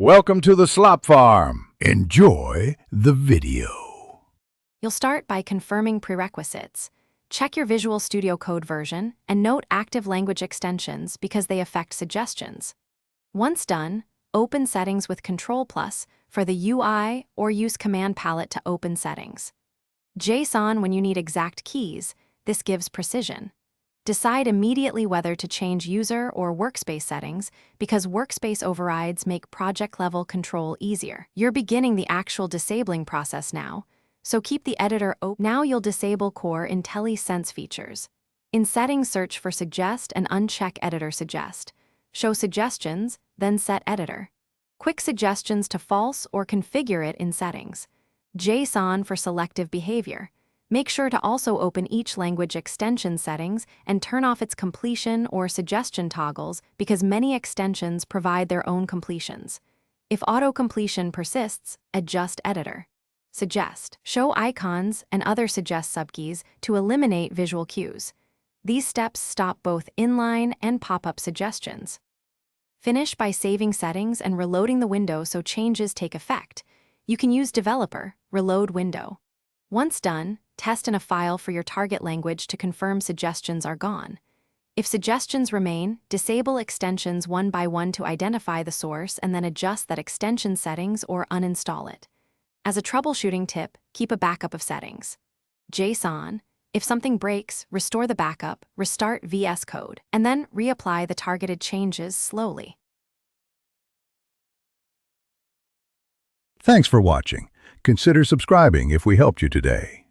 Welcome to the Slop Farm. Enjoy the video. You'll start by confirming prerequisites. Check your Visual Studio Code version and note active language extensions because they affect suggestions. Once done, open Settings with Control+ for the UI or use Command Palette to open settings. JSON when you need exact keys. This gives precision. Decide immediately whether to change user or workspace settings because workspace overrides make project-level control easier. You're beginning the actual disabling process now, so keep the editor open. Now you'll disable core Intellisense features. In Settings, search for Suggest and uncheck Editor Suggest. Show Suggestions, then set Editor. Quick suggestions to false or configure it in Settings. JSON for selective behavior. Make sure to also open each language extension settings and turn off its completion or suggestion toggles because many extensions provide their own completions. If auto-completion persists, adjust Editor. Suggest. Show icons and other suggest subkeys to eliminate visual cues. These steps stop both inline and pop-up suggestions. Finish by saving settings and reloading the window so changes take effect. You can use Developer, Reload Window. Once done, test in a file for your target language to confirm suggestions are gone. If suggestions remain, disable extensions one by one to identify the source and then adjust that extension settings or uninstall it. As a troubleshooting tip, keep a backup of settings. JSON. If something breaks, restore the backup, restart VS Code, and then reapply the targeted changes slowly. Thanks for watching. Consider subscribing if we helped you today.